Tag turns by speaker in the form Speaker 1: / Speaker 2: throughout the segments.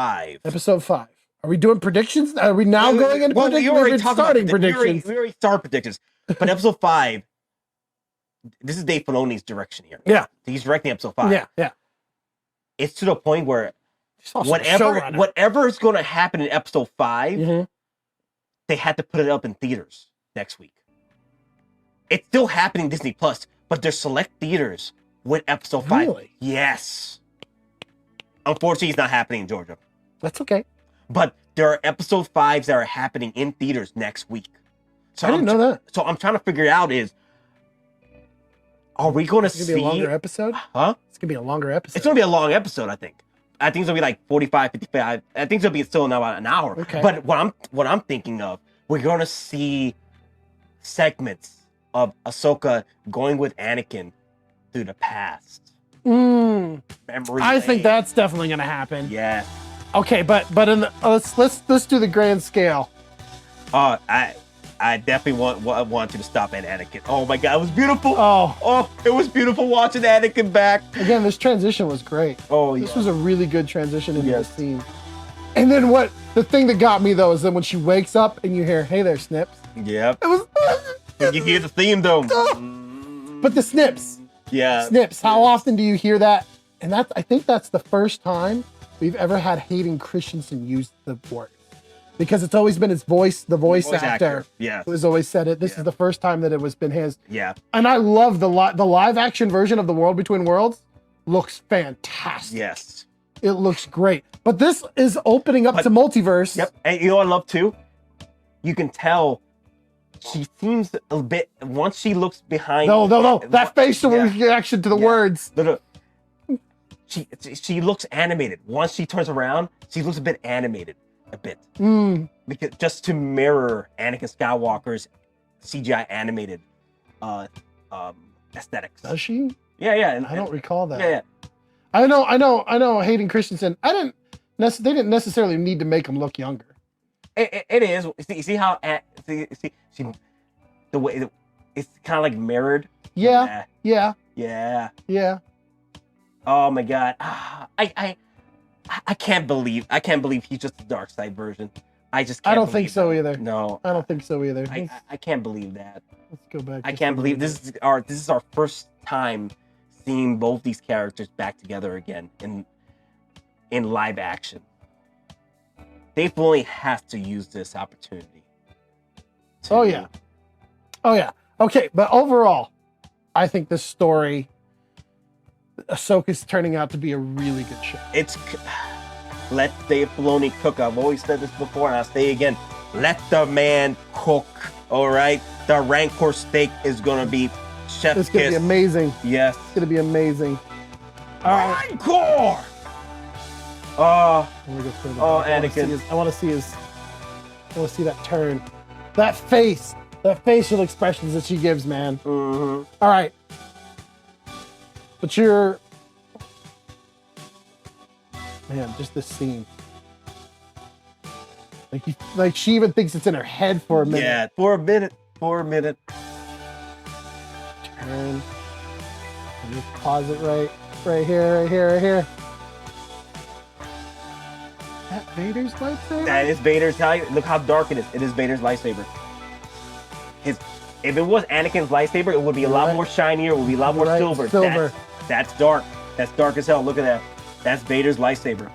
Speaker 1: 5.
Speaker 2: Episode 5. Are we doing predictions? Are we now going into predictions?
Speaker 1: We already
Speaker 2: starting predictions.
Speaker 1: We already started predictions. But episode 5, this is Dave Filoni's direction here.
Speaker 2: Yeah.
Speaker 1: He's directing episode 5.
Speaker 2: Yeah.
Speaker 1: It's to the point where whatever is going to happen in episode 5, they had to put it up in theaters next week. It's still happening Disney Plus, but there's select theaters with episode 5.
Speaker 2: Really?
Speaker 1: Yes. Unfortunately, it's not happening in Georgia.
Speaker 2: That's okay.
Speaker 1: But there are episode 5s that are happening in theaters next week. So
Speaker 2: I didn't know that.
Speaker 1: So I'm trying to figure out are we going to see...
Speaker 2: It's going to be a longer episode?
Speaker 1: Huh?
Speaker 2: It's going to be a longer episode.
Speaker 1: It's going to be a long episode, I think. I think it's going to be like 45, 55. I think it's going to be still about an hour.
Speaker 2: Okay.
Speaker 1: But what I'm thinking of, we're going to see segments of Ahsoka going with Anakin through the past. Memory
Speaker 2: I think
Speaker 1: lane.
Speaker 2: that's definitely going to happen.
Speaker 1: Yeah.
Speaker 2: Okay, but in the, let's do the grand scale.
Speaker 1: I definitely want you to stop at Anakin. Oh my God, it was beautiful.
Speaker 2: Oh,
Speaker 1: it was beautiful watching Anakin back.
Speaker 2: Again, this transition was great.
Speaker 1: Oh, yeah.
Speaker 2: This was a really good transition into the scene. And then the thing that got me though is that when she wakes up and you hear, "Hey there, Snips."
Speaker 1: Yep.
Speaker 2: It was.
Speaker 1: You hear the theme though.
Speaker 2: But the Snips.
Speaker 1: Yeah.
Speaker 2: Snips. How often do you hear that? And I think that's the first time we've ever had Hayden Christensen use the word. Because it's always been his voice, the voice actor who has always said it. This is the first time that it was been his.
Speaker 1: Yeah.
Speaker 2: And I love the live action version of The World Between Worlds. Looks fantastic.
Speaker 1: Yes.
Speaker 2: It looks great. But this is opening up to multiverse.
Speaker 1: Yep. And you know what I love too? You can tell she seems a bit, once she looks behind.
Speaker 2: No. That facial reaction to the words.
Speaker 1: No. She looks animated. Once she turns around, she looks a bit animated. A bit. Because just to mirror Anakin Skywalker's CGI animated aesthetics.
Speaker 2: Does she?
Speaker 1: Yeah.
Speaker 2: And I don't recall that.
Speaker 1: Yeah.
Speaker 2: I know Hayden Christensen. They didn't necessarily need to make him look younger.
Speaker 1: It is. You see how the way it's kind of like mirrored.
Speaker 2: Yeah.
Speaker 1: Oh my God. I can't believe he's just the dark side version. I just can't.
Speaker 2: I don't think so either.
Speaker 1: No,
Speaker 2: I don't think so either.
Speaker 1: I can't believe that.
Speaker 2: Let's go back.
Speaker 1: I can't believe this is our first time seeing both these characters back together again in live action. Dave Filoni has to use this opportunity.
Speaker 2: Oh yeah. Okay, but overall, I think this story, Ahsoka's turning out to be a really good show.
Speaker 1: Let Dave Filoni cook. I've always said this before, and I'll say it again. Let the man cook. All right, the Rancor steak is gonna be chef's
Speaker 2: It's gonna be amazing.
Speaker 1: Yes,
Speaker 2: it's gonna be amazing.
Speaker 1: Rancor. Anakin.
Speaker 2: I want to see that turn, that face, the facial expressions that she gives, man. All right. But just this scene. Like she even thinks it's in her head for a minute.
Speaker 1: Yeah, for a minute.
Speaker 2: Turn. And just pause it right here. That Vader's lightsaber?
Speaker 1: That is Vader's. Look how dark it is. It is Vader's lightsaber. If it was Anakin's lightsaber, it would be a lot more shinier. It would be a lot more silver. That's dark. That's dark as hell. Look at that. That's Vader's lightsaber.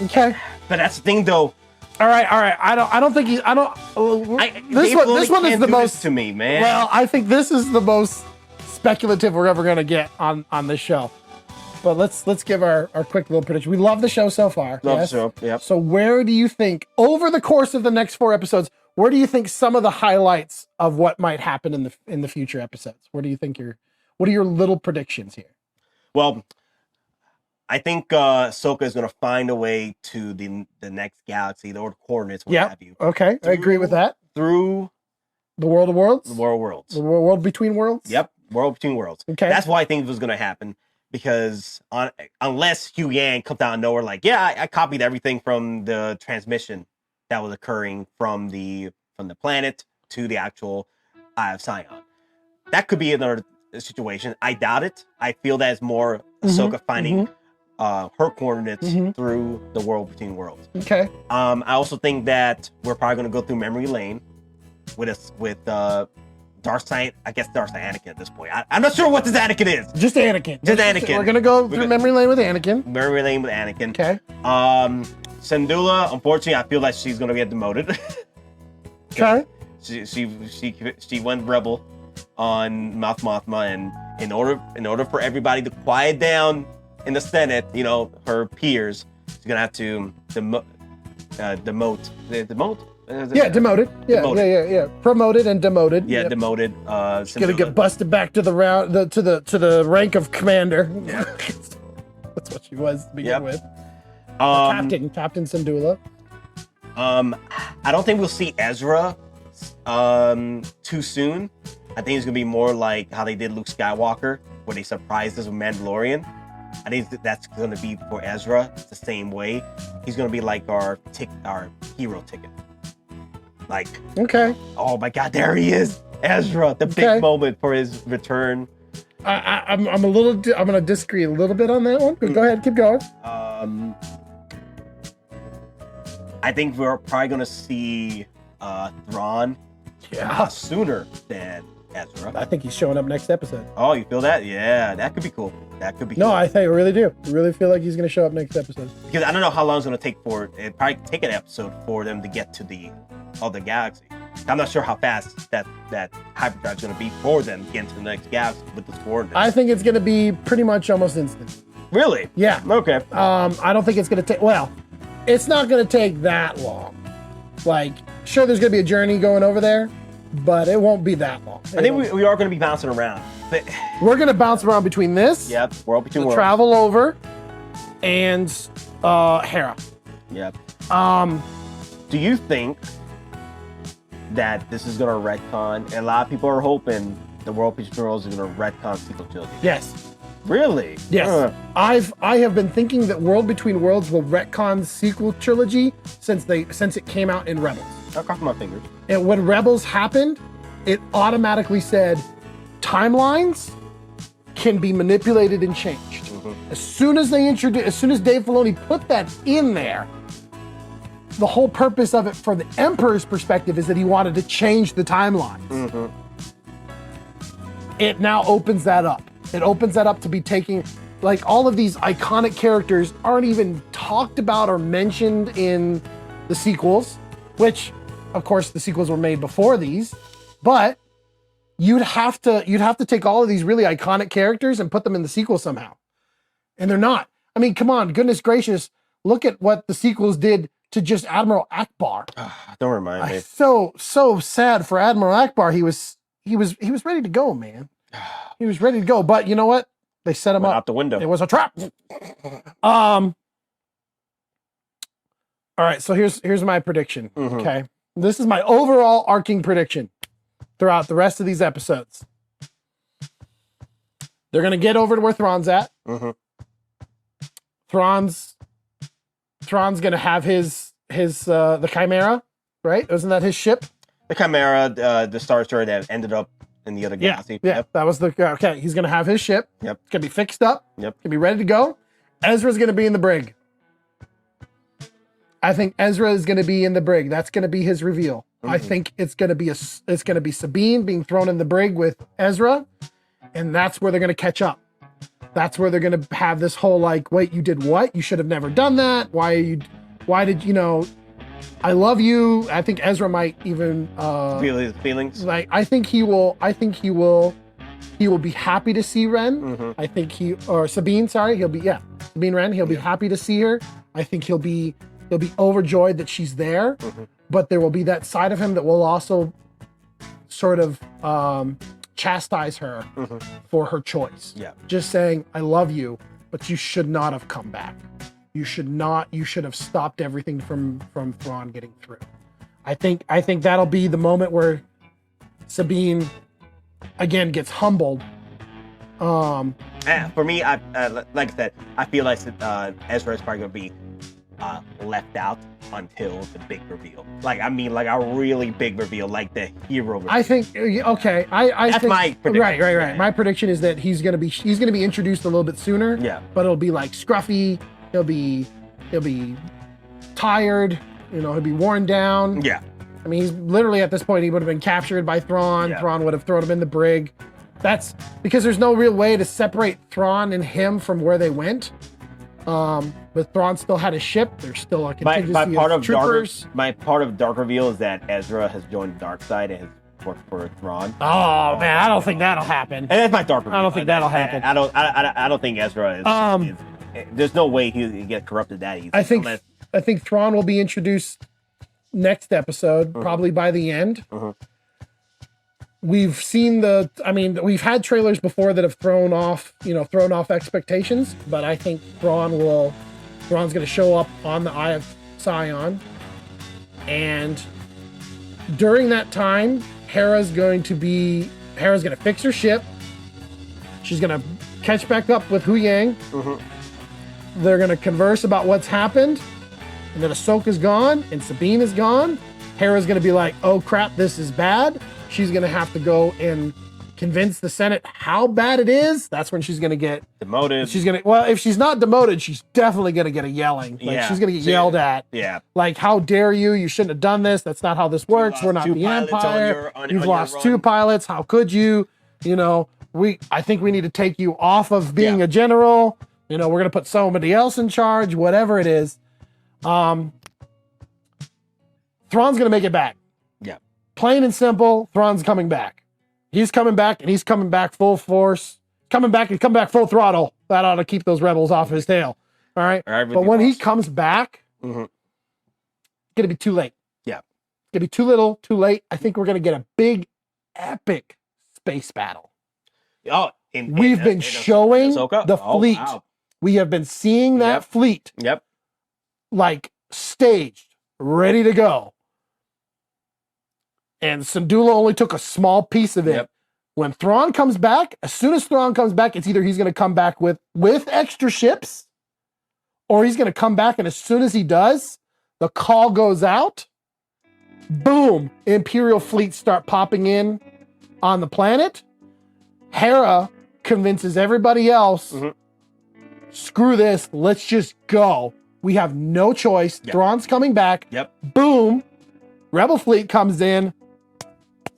Speaker 2: Okay.
Speaker 1: But that's the thing, though.
Speaker 2: All right. I don't think this one is the most
Speaker 1: to me, man.
Speaker 2: Well, I think this is the most speculative we're ever gonna get on this show. But let's give our quick little prediction. We love the show so far.
Speaker 1: Love the show. Yep.
Speaker 2: So where do you think, over the course of the next 4 episodes, where do you think some of the highlights of what might happen in the future episodes? What are your little predictions here?
Speaker 1: Well, I think Ahsoka is going to find a way to the next galaxy, or coordinates, what have you.
Speaker 2: Okay, I agree with that.
Speaker 1: Through
Speaker 2: the World of Worlds?
Speaker 1: The World of Worlds.
Speaker 2: The World Between Worlds?
Speaker 1: Yep, World Between Worlds.
Speaker 2: Okay.
Speaker 1: That's why I think it was going to happen. Because unless Hugh Yang comes out of nowhere, like, I copied everything from the transmission that was occurring from the planet to the actual Eye of Sion. That could be another situation. I doubt it. I feel that it's more Ahsoka finding her coordinates through the world between worlds.
Speaker 2: Okay.
Speaker 1: I also think that we're probably going to go through memory lane with Darth Side. I guess Darth Anakin at this point. I'm not sure what this Anakin is.
Speaker 2: Just Anakin.
Speaker 1: Just Anakin.
Speaker 2: We're gonna go through memory lane with Anakin.
Speaker 1: Memory lane with Anakin.
Speaker 2: Okay.
Speaker 1: Syndulla, unfortunately, I feel like she's gonna get demoted.
Speaker 2: Okay.
Speaker 1: She went rebel on Mouth Mothma, and in order for everybody to quiet down in the Senate, you know, her peers, she's gonna have to demote.
Speaker 2: Yeah, demoted. Yeah. Promoted and demoted.
Speaker 1: Yeah, demoted.
Speaker 2: She's gonna get busted back to the to the rank of commander.
Speaker 1: Yeah.
Speaker 2: That's what she was to begin with. Captain Syndulla.
Speaker 1: I don't think we'll see Ezra too soon. I think it's gonna be more like how they did Luke Skywalker, where they surprised us with Mandalorian. I think that's gonna be for Ezra. It's the same way. He's gonna be like our hero ticket. Like,
Speaker 2: okay.
Speaker 1: Oh my God, there he is, Ezra. The big moment for his return.
Speaker 2: I'm gonna disagree a little bit on that one. Go ahead, keep going.
Speaker 1: I think we're probably gonna see Thrawn sooner than Ezra.
Speaker 2: I think he's showing up next episode.
Speaker 1: Oh, you feel that? Yeah, that could be cool. That could be
Speaker 2: No,
Speaker 1: cool.
Speaker 2: I really do. I really feel like he's gonna show up next episode.
Speaker 1: Because I don't know how long it's gonna take it'd probably take an episode for them to get to the other galaxy. I'm not sure how fast that hyperdrive is gonna be for them to get into the next galaxy with the coordinates.
Speaker 2: I think it's gonna be pretty much almost instant.
Speaker 1: Really?
Speaker 2: Yeah.
Speaker 1: Okay.
Speaker 2: I don't think it's gonna take. Well, it's not gonna take that long. Like, sure, there's gonna be a journey going over there, but it won't be that long.
Speaker 1: I think we are gonna be bouncing around. But
Speaker 2: we're gonna bounce around between this.
Speaker 1: Yep. World between worlds.
Speaker 2: Travel over, and Hera.
Speaker 1: Yep. Do you think that this is gonna retcon? And a lot of people are hoping the World Between Worlds is gonna retcon sequel trilogy.
Speaker 2: Yes.
Speaker 1: Really?
Speaker 2: Yes. I have been thinking that World Between Worlds will retcon sequel trilogy since it came out in Rebels.
Speaker 1: I'll cross my fingers.
Speaker 2: And when Rebels happened, it automatically said timelines can be manipulated and changed. As soon as Dave Filoni put that in there, the whole purpose of it for the Emperor's perspective is that he wanted to change the timelines. It now opens that up. It opens that up to be taking, like, all of these iconic characters aren't even talked about or mentioned in the sequels, which, of course, the sequels were made before these, but you'd have to take all of these really iconic characters and put them in the sequel somehow. And they're not. I mean, come on, goodness gracious, look at what the sequels did to just Admiral Akbar.
Speaker 1: Don't remind me.
Speaker 2: So sad for Admiral Akbar. He was ready to go, man. He was ready to go, but you know what? They set him up
Speaker 1: out the window.
Speaker 2: It was a trap. All right, so here's my prediction. Okay, this is my overall arcing prediction throughout the rest of these episodes. They're gonna get over to where Thrawn's at. Thrawn's gonna have his the Chimera, right? Wasn't that his ship?
Speaker 1: The Chimera, the Star Destroyer that ended up in the other galaxy.
Speaker 2: Yeah, yep. That was okay. He's gonna have his ship.
Speaker 1: Yep.
Speaker 2: It's gonna be fixed up.
Speaker 1: Yep.
Speaker 2: Gonna be ready to go. Ezra's gonna be in the brig. I think Ezra is gonna be in the brig. That's gonna be his reveal. I think it's gonna be Sabine being thrown in the brig with Ezra, and that's where they're gonna catch up. That's where they're gonna have this whole like, wait, you did what? You should have never done that. Why did you know? I love you. I think Ezra might even
Speaker 1: feel his feelings.
Speaker 2: Like, I think he will be happy to see Wren. I think Sabine, sorry, Sabine Wren, he'll be happy to see her. I think he'll be overjoyed that she's there. But there will be that side of him that will also sort of chastise her for her choice. Yeah. Just saying, I love you, but you should not have come back. You should have stopped everything from Thrawn getting through. I think that'll be the moment where Sabine again gets humbled.
Speaker 1: For me, like I said, I feel like Ezra is probably gonna be left out until the big reveal. Like, I mean, like a really big reveal, like the hero reveal.
Speaker 2: I think okay. That's think,
Speaker 1: my prediction.
Speaker 2: Right. My prediction is that he's gonna be introduced a little bit sooner.
Speaker 1: Yeah.
Speaker 2: But it'll be like scruffy. He'll be tired. You know, he'll be worn down.
Speaker 1: Yeah.
Speaker 2: I mean, he's literally at this point he would have been captured by Thrawn.
Speaker 1: Yeah.
Speaker 2: Thrawn would have thrown him in the brig. That's because there's no real way to separate Thrawn and him from where they went. But Thrawn still had a ship. There's still a contingency of troopers.
Speaker 1: My part of Dark reveal is that Ezra has joined the dark side and has worked for Thrawn.
Speaker 2: Oh man, I don't think that'll happen.
Speaker 1: And that's my Dark reveal.
Speaker 2: I don't think that'll happen.
Speaker 1: I don't think Ezra is. There's no way he get corrupted that easy.
Speaker 2: I think Thrawn will be introduced next episode, probably by the end. We've seen we've had trailers before that have thrown off expectations, but I think Thrawn's going to show up on the Eye of Sion, and during that time, Hera's going to fix her ship. She's going to catch back up with Hu Yang. They're going to converse about what's happened, and then Ahsoka's gone and Sabine is gone. Hera's going to be like, "Oh crap, this is bad." She's going to have to go and convince the Senate how bad it is. That's when she's going to get
Speaker 1: demoted.
Speaker 2: If she's not demoted, she's definitely going to get a yelling. She's going to get yelled at.
Speaker 1: Yeah.
Speaker 2: Like, how dare you? You shouldn't have done this. That's not how this works. We're not the Empire. You've lost 2 pilots. How could you? You know, I think we need to take you off of being a general. You know, we're going to put somebody else in charge, whatever it is. Thrawn's going to make it back.
Speaker 1: Yeah.
Speaker 2: Plain and simple, Thrawn's coming back. He's coming back, and he's coming back full force. Coming back full throttle. That ought to keep those rebels off his tail. All right? But when he comes back, it's going to be too late.
Speaker 1: Yeah.
Speaker 2: It's going to be too little, too late. I think we're going to get a big, epic space battle.
Speaker 1: Oh,
Speaker 2: we've been showing the fleet. Wow. We have been seeing that fleet.
Speaker 1: Yep.
Speaker 2: Like, staged, ready to go. And Syndulla only took a small piece of it.
Speaker 1: Yep.
Speaker 2: When Thrawn comes back, as soon as Thrawn comes back, it's either he's going to come back with extra ships, or he's going to come back, and as soon as he does, the call goes out. Boom! Imperial fleets start popping in on the planet. Hera convinces everybody else, screw this, let's just go. We have no choice. Yep. Thrawn's coming back.
Speaker 1: Yep.
Speaker 2: Boom! Rebel fleet comes in.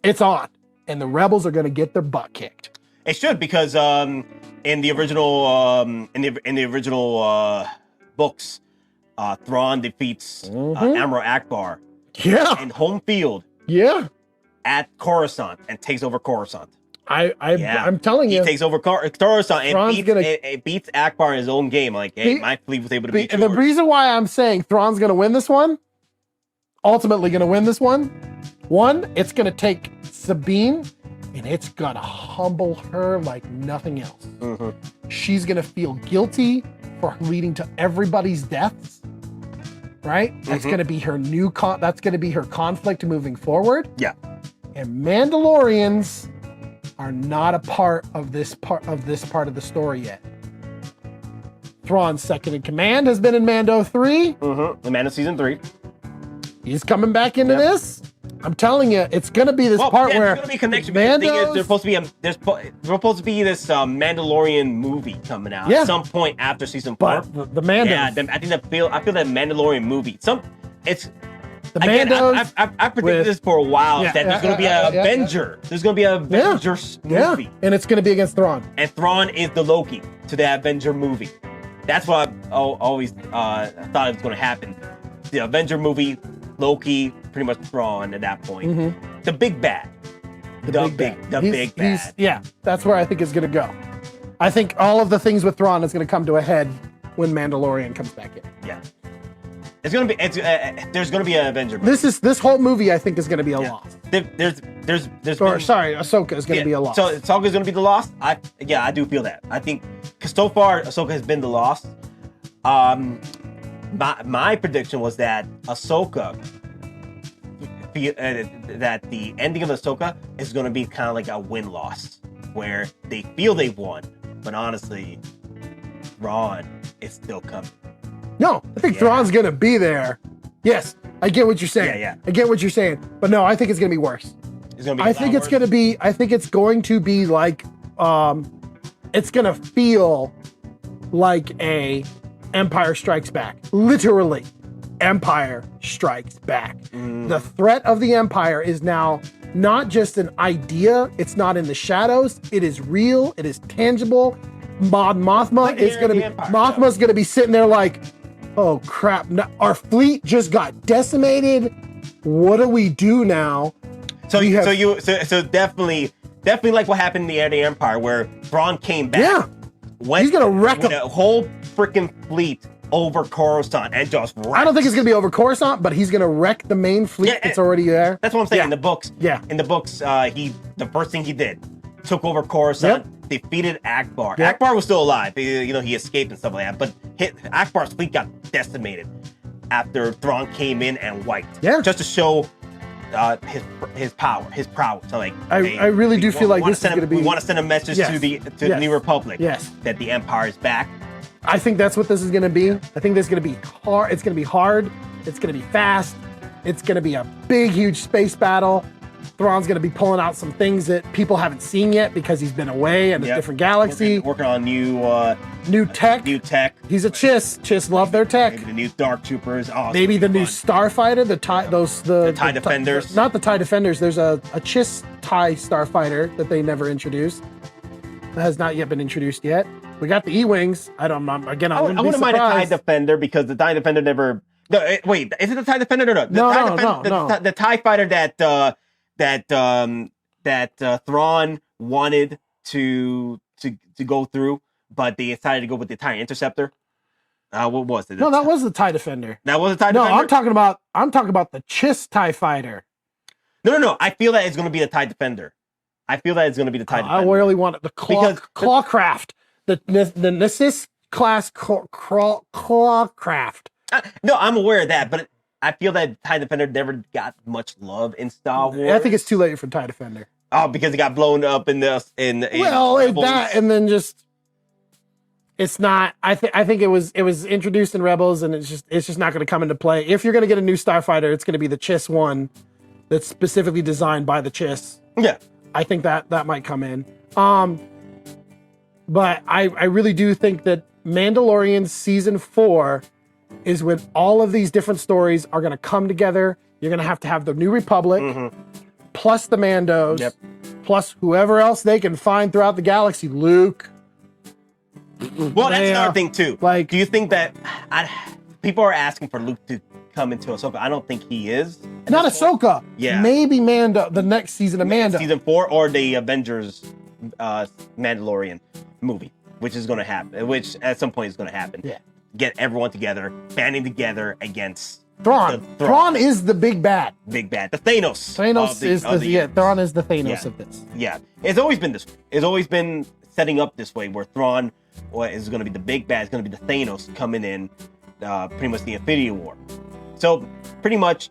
Speaker 2: It's on, and the rebels are going to get their butt kicked.
Speaker 1: It should, because in the original books, Thrawn defeats Admiral Akbar.
Speaker 2: Yeah.
Speaker 1: In home field.
Speaker 2: Yeah.
Speaker 1: At Coruscant and takes over Coruscant.
Speaker 2: I'm telling you,
Speaker 1: he takes over Coruscant and beats Akbar in his own game. Like, hey, my fleet was able to beat yours.
Speaker 2: And the reason why I'm saying Thrawn's going to win this one, ultimately going to win this one, it's going to take Sabine, and it's going to humble her like nothing else. She's going to feel guilty for leading to everybody's deaths, right? That's going to be her that's going to be her conflict moving forward.
Speaker 1: Yeah.
Speaker 2: And Mandalorians are not a part of this part of the story yet. Thrawn's second in command has been in Mando 3.
Speaker 1: In Mando season 3.
Speaker 2: He's coming back into this. I'm telling you, it's going to be this part where
Speaker 1: there's going to be a connection. There's supposed to be this Mandalorian movie coming out at some point after season 4.
Speaker 2: But the Mando.
Speaker 1: Yeah, I feel that Mandalorian movie.
Speaker 2: The Mandos.
Speaker 1: I predicted this for a while that there's going to be an Avenger. There's going to be an Avengers movie.
Speaker 2: And it's going to be against Thrawn.
Speaker 1: And Thrawn is the Loki to the Avenger movie. That's what I always thought it was going to happen. The Avenger movie, Loki, pretty much Thrawn at that point. The big bad. The big bad.
Speaker 2: Yeah, that's where I think it's going to go. I think all of the things with Thrawn is going to come to a head when Mandalorian comes back in.
Speaker 1: Yeah. It's gonna be. There's gonna be an Avenger movie.
Speaker 2: This whole movie, I think, is gonna be a loss. Ahsoka is gonna be a loss.
Speaker 1: So Ahsoka is gonna be the loss. I do feel that. I think because so far Ahsoka has been the loss. My prediction was that Ahsoka, that the ending of Ahsoka is gonna be kind of like a win-loss, where they feel they've won, but honestly, Ron is still coming.
Speaker 2: No, I think Thrawn's gonna be there. Yes, I get what you're saying.
Speaker 1: Yeah.
Speaker 2: I get what you're saying. But no, I think it's gonna be worse.
Speaker 1: It's gonna be.
Speaker 2: I think it's going to be like, it's going to feel like a Empire Strikes Back. Literally, Empire Strikes Back. The threat of the Empire is now not just an idea. It's not in the shadows. It is real. It is tangible. Mothma is going to be. Mothma's going to be sitting there like, oh crap! Our fleet just got decimated. What do we do now?
Speaker 1: So definitely like what happened in the Empire, where Thrawn came back.
Speaker 2: Yeah, he's gonna wreck
Speaker 1: a whole freaking fleet over Coruscant and just.
Speaker 2: I don't think it's gonna be over Coruscant, but he's gonna wreck the main fleet that's already there.
Speaker 1: That's what I'm saying. In the books,
Speaker 2: in
Speaker 1: the books, the first thing he did, took over Coruscant, defeated Akbar.
Speaker 2: Yep.
Speaker 1: Akbar was still alive. He escaped and stuff like that, but Akbar's fleet got decimated after Thrawn came in and wiped.
Speaker 2: Yeah,
Speaker 1: just to show. His power, his prowess. So like,
Speaker 2: I really do feel like this is going to be.
Speaker 1: We want to send a message to the New Republic.
Speaker 2: Yes,
Speaker 1: that the Empire is back.
Speaker 2: I think that's what this is going to be. I think this is going to be hard. It's going to be hard. It's going to be fast. It's going to be a big, huge space battle. Thrawn's going to be pulling out some things that people haven't seen yet because he's been away in a different galaxy.
Speaker 1: Working on new
Speaker 2: tech.
Speaker 1: New tech.
Speaker 2: He's a Chiss. Chiss love their tech.
Speaker 1: Maybe the new Dark Troopers. Oh,
Speaker 2: maybe the new Starfighter. The TIE
Speaker 1: Defenders.
Speaker 2: Not the TIE Defenders. There's a Chiss TIE Starfighter that they never introduced. That has not yet been introduced yet. We got the E-Wings. I wouldn't
Speaker 1: mind a TIE Defender because the TIE Defender never. No, wait, is it the TIE Defender or not?
Speaker 2: No.
Speaker 1: The TIE Fighter that Thrawn wanted to go through, but they decided to go with the TIE Interceptor. What was it?
Speaker 2: No, that was the TIE Defender.
Speaker 1: That was the TIE Defender?
Speaker 2: No, I'm talking about the Chiss TIE Fighter.
Speaker 1: No. I feel that it's going to be the TIE Defender. I Defender.
Speaker 2: I really want it. The Clawcraft. The Nessus class Clawcraft.
Speaker 1: No, I'm aware of that, but I feel that TIE Defender never got much love in Star Wars.
Speaker 2: I think it's too late for TIE Defender.
Speaker 1: Oh, because it got blown up in that, and then
Speaker 2: just it's not. I think it was introduced in Rebels, and it's just not going to come into play. If you're going to get a new Starfighter, it's going to be the Chiss one, that's specifically designed by the Chiss.
Speaker 1: Yeah,
Speaker 2: I think that might come in. But I really do think that Mandalorian season 4 is when all of these different stories are going to come together. You're going to have the New Republic, plus the Mandos, plus whoever else they can find throughout the galaxy. Luke.
Speaker 1: Well, that's another thing too. Like, do you think that people are asking for Luke to come into Ahsoka? I don't think he is.
Speaker 2: Not Ahsoka.
Speaker 1: Yeah.
Speaker 2: Maybe Mando. The next season of Mando.
Speaker 1: Season 4 or the Avengers Mandalorian movie, which is going to happen. Which at some point is going to happen.
Speaker 2: Yeah.
Speaker 1: Get everyone together, banding together against
Speaker 2: Thrawn. Thrawn is the big bad.
Speaker 1: Big bad. The Thanos.
Speaker 2: Thrawn is the Thanos of this.
Speaker 1: Yeah. It's always been this way. It's always been setting up this way where Thrawn is going to be the big bad. It's going to be the Thanos coming in, pretty much the Infinity War. So pretty much,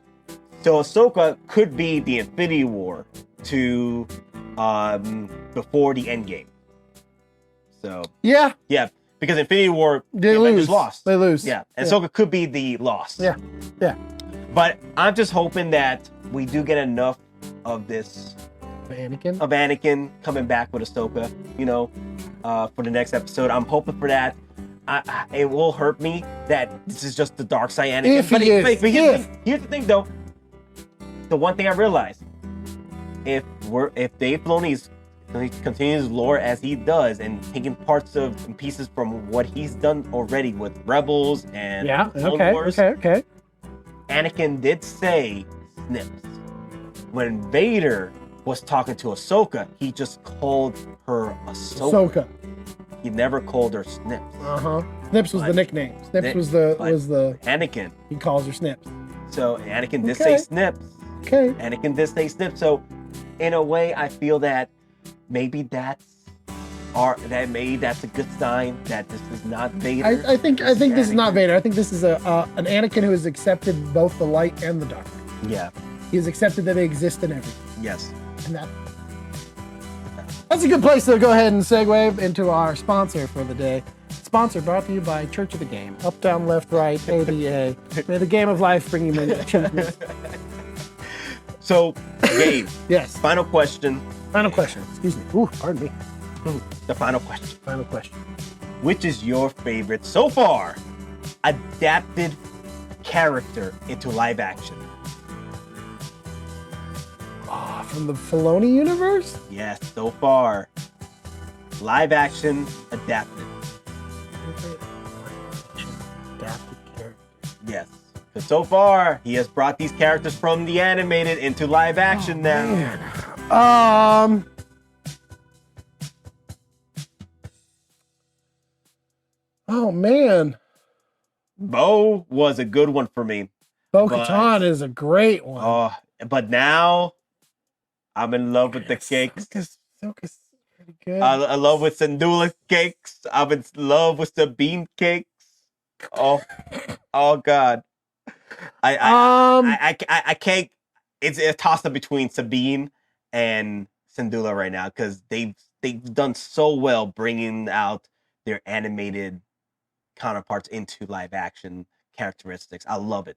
Speaker 1: Ahsoka could be the Infinity War to before the Endgame. So yeah. Because Infinity War,
Speaker 2: they lose.
Speaker 1: Lost.
Speaker 2: They lose.
Speaker 1: Yeah. And Ahsoka could be the lost.
Speaker 2: Yeah.
Speaker 1: But I'm just hoping that we do get enough of this.
Speaker 2: Of Anakin?
Speaker 1: Of Anakin coming back with Ahsoka, for the next episode. I'm hoping for that. It will hurt me that this is just the dark side Anakin. Here's the thing, though. The one thing I realized, if Dave Filoni's continues lore as he does and taking parts of and pieces from what he's done already with Rebels and Clone Wars.
Speaker 2: Okay.
Speaker 1: Anakin did say snips. When Vader was talking to Ahsoka, he just called her Ahsoka. He never called her Snips.
Speaker 2: Snips was the nickname. Snips was the
Speaker 1: Anakin.
Speaker 2: He calls her Snips.
Speaker 1: So Anakin did say Snips.
Speaker 2: Okay.
Speaker 1: Anakin did say Snips. So in a way, I feel that maybe that's a good sign that this is not Vader.
Speaker 2: I think this is not Vader. I think this is an Anakin who has accepted both the light and the dark.
Speaker 1: Yeah.
Speaker 2: He has accepted that they exist in everything.
Speaker 1: Yes.
Speaker 2: And that's a good place to go ahead and segue into our sponsor for the day. sponsor brought to you by Church of the Game. Up, down, left, right, ABA. May the game of life bring you many children.
Speaker 1: So, Gabe.
Speaker 2: Yes.
Speaker 1: Final question.
Speaker 2: Final question. Excuse me. Ooh, pardon me.
Speaker 1: The final question.
Speaker 2: Final question.
Speaker 1: Which is your favorite so far adapted character into live action?
Speaker 2: From the Filoni universe?
Speaker 1: Yes, so far. Live action adapted.
Speaker 2: Adapted character.
Speaker 1: Yes. Because so far, he has brought these characters from the animated into live action now.
Speaker 2: Man. Oh, man.
Speaker 1: Bo was a good one for me.
Speaker 2: Bo-Katan is a great one.
Speaker 1: But now, I'm in love with the cakes.
Speaker 2: Ahsoka's pretty good.
Speaker 1: I love with Syndulla cakes. I'm in love with Sabine cakes. Oh God. I can't. It's a toss up between Sabine and Syndulla right now because they've done so well bringing out their animated counterparts into live action characteristics. I love it.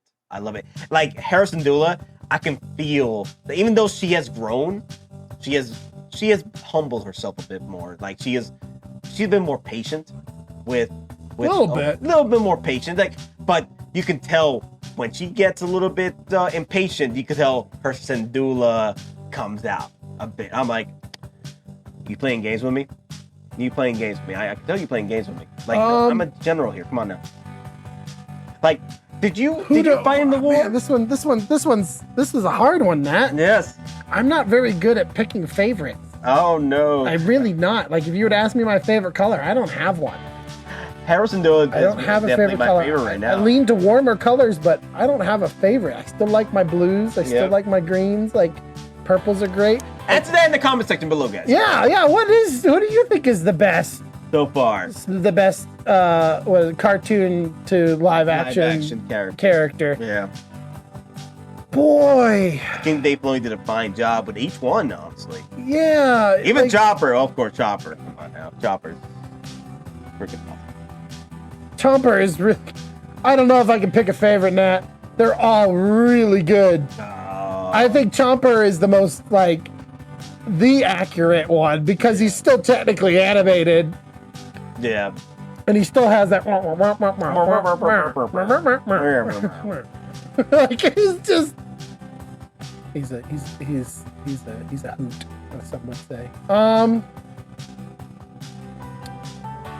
Speaker 1: Like Harrison Dula, I can feel that even though she has grown, she has humbled herself a bit more. Like she's been more patient with a little bit more patient. Like, but you can tell when she gets a little bit impatient, you can tell her Syndulla comes out a bit. I'm like, you playing games with me? You playing games with me? I can tell you playing games with me. Like I'm a general here. Come on now. Like. Did you fight in the war?
Speaker 2: Man, this is a hard one, Nat.
Speaker 1: Yes.
Speaker 2: I'm not very good at picking favorites.
Speaker 1: Oh no.
Speaker 2: I'm really not. Like if you would ask me my favorite color, I don't have one.
Speaker 1: Harrison Dillon
Speaker 2: I don't have a favorite color.
Speaker 1: Favorite right now.
Speaker 2: I lean to warmer colors, but I don't have a favorite. I still like my blues. I still like my greens. Like purples are great.
Speaker 1: Answer that in the comment section below, guys.
Speaker 2: Yeah. What do you think is the best?
Speaker 1: So far.
Speaker 2: The best cartoon to live action character.
Speaker 1: Yeah.
Speaker 2: Boy.
Speaker 1: I think Dave Filoni did a fine job with each one, honestly.
Speaker 2: Yeah.
Speaker 1: Even like, Chopper. Oh, of course, Chopper. Come on now. Chopper's freaking awesome.
Speaker 2: Chopper is really... I don't know if I can pick a favorite, Nat. They're all really good. I think Chopper is the most, like, the accurate one because he's still technically animated.
Speaker 1: Yeah.
Speaker 2: And he still has that like he's just he's a hoot, as some would say.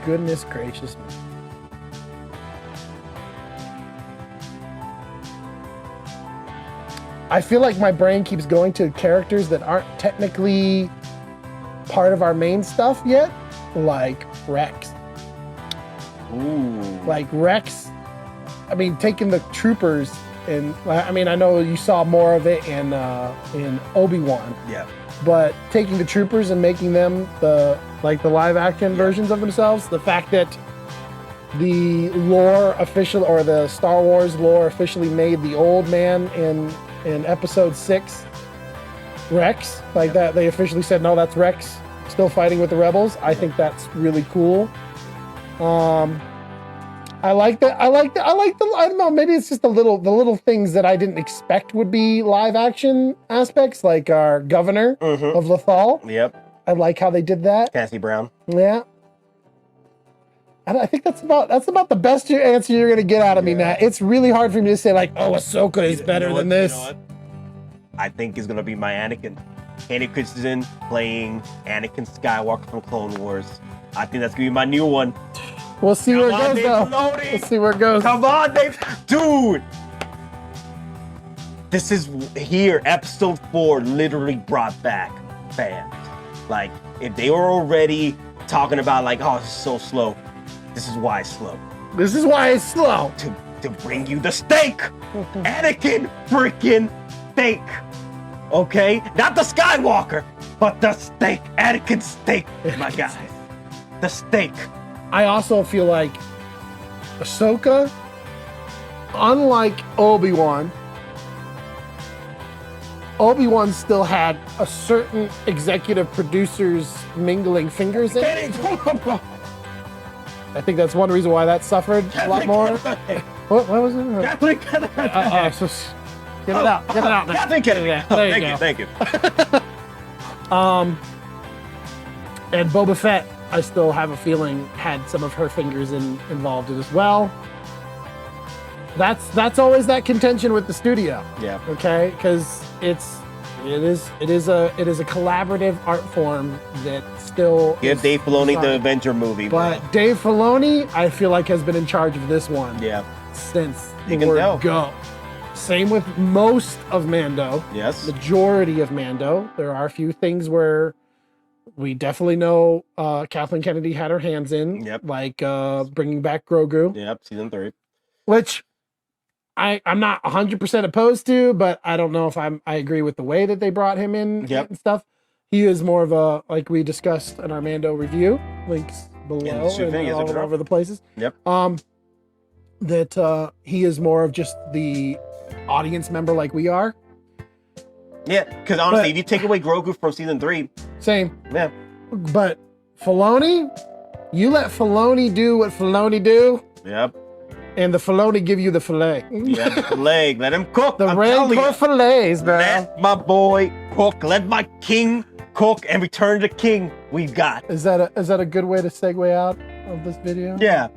Speaker 2: Goodness gracious me. I feel like my brain keeps going to characters that aren't technically part of our main stuff yet. Like Rex.
Speaker 1: Ooh.
Speaker 2: Like Rex, I mean, taking the troopers and I mean, I know you saw more of it in Obi-Wan.
Speaker 1: Yeah.
Speaker 2: But taking the troopers and making them the live action versions of themselves, the fact that the lore official or the Star Wars lore officially made the old man in episode 6 Rex, like that they officially said no, that's Rex still fighting with the rebels. I think that's really cool. I like that. I don't know, maybe it's just the little things that I didn't expect would be live action aspects, like our governor of Lothal.
Speaker 1: Yep.
Speaker 2: I like how they did that.
Speaker 1: Cassie Brown.
Speaker 2: Yeah. And I think that's about the best answer you're gonna get out of me, Matt. It's really hard for me to say like, oh, Ahsoka is better than this. You know what?
Speaker 1: I think is gonna be my Anakin. Hayden Christensen playing Anakin Skywalker from Clone Wars. I think that's gonna be my new one.
Speaker 2: We'll see where it goes, though. We'll see where it goes.
Speaker 1: Come on, Dave. Dude. This is here. Episode 4 literally brought back fans. Like, if they were already talking about like, oh, this is so slow. This is why it's slow.
Speaker 2: This is why it's slow.
Speaker 1: To bring you the steak. Anakin freaking steak. Okay? Not the Skywalker, but the steak. Anakin steak, my guys. The steak.
Speaker 2: I also feel like Ahsoka, unlike Obi-Wan still had a certain executive producers mingling fingers in it. I think that's one reason why that suffered a lot more. What was it?
Speaker 1: Kathleen Kennedy.
Speaker 2: Get it out. Get it out.
Speaker 1: Kathleen Kennedy.
Speaker 2: Yeah, there you go.
Speaker 1: Thank you.
Speaker 2: And Boba Fett, I still have a feeling, had some of her fingers involved in as well. That's always that contention with the studio.
Speaker 1: Yeah.
Speaker 2: Okay, because it is a collaborative art form that still
Speaker 1: give Dave Filoni the Avenger movie.
Speaker 2: But bro. Dave Filoni, I feel like, has been in charge of this one.
Speaker 1: Yeah.
Speaker 2: Since the word go. Same with most of Mando.
Speaker 1: Yes.
Speaker 2: Majority of Mando. There are a few things where we definitely know Kathleen Kennedy had her hands in.
Speaker 1: Yep.
Speaker 2: Like bringing back Grogu.
Speaker 1: Yep. Season 3.
Speaker 2: Which I'm not 100% opposed to, but I don't know if I agree with the way that they brought him in and stuff. He is more of a, like we discussed in our Mando review, links below and all over the places.
Speaker 1: Yep.
Speaker 2: That he is more of just the audience member like we are.
Speaker 1: Yeah, because honestly, if you take away Grogu from season 3,
Speaker 2: same.
Speaker 1: Yeah.
Speaker 2: But Filoni, you let Filoni do what Filoni do.
Speaker 1: Yep.
Speaker 2: And the Filoni give you the filet.
Speaker 1: Yeah, the filet. Let him cook.
Speaker 2: The Rancor fillets, man.
Speaker 1: Let my boy cook. Let my king cook and return to the king we've got.
Speaker 2: Is that a good way to segue out of this video?
Speaker 1: Yeah.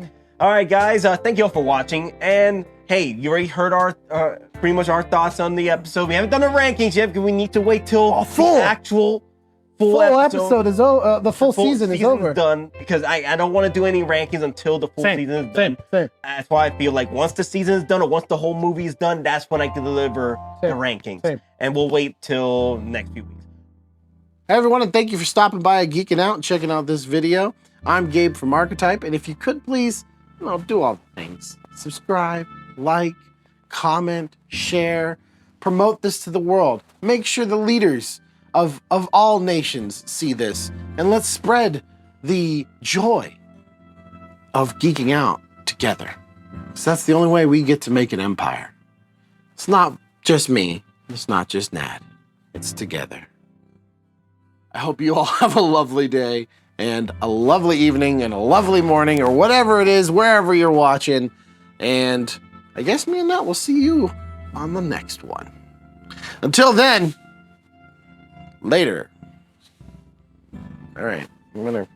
Speaker 1: All right, guys. Thank you all for watching. And hey, you already heard our pretty much our thoughts on the episode. We haven't done the rankings yet because we need to wait till the actual full
Speaker 2: episode is over. The full season is over.
Speaker 1: Done because I don't want to do any rankings until the full season is done.
Speaker 2: Same.
Speaker 1: That's why I feel like once the season is done or once the whole movie is done, that's when I can deliver the rankings. And we'll wait till next few weeks.
Speaker 3: Hey everyone, and thank you for stopping by at Geekin' Out and checking out this video. I'm Gabe from Archetype, and if you could please, do all the things. Subscribe, like, comment, share, promote this to the world. Make sure the leaders of all nations see this, and let's spread the joy of geeking out together. So that's the only way we get to make an empire. It's not just me, it's not just Nat, it's together. I hope you all have a lovely day and a lovely evening and a lovely morning or whatever it is, wherever you're watching. And I guess me and Nat will see you on the next one. Until then, later. All right, I'm gonna,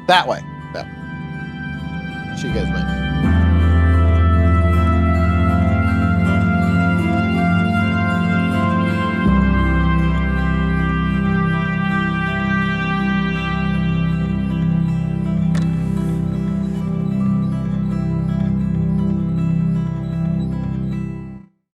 Speaker 3: that way. See you guys later.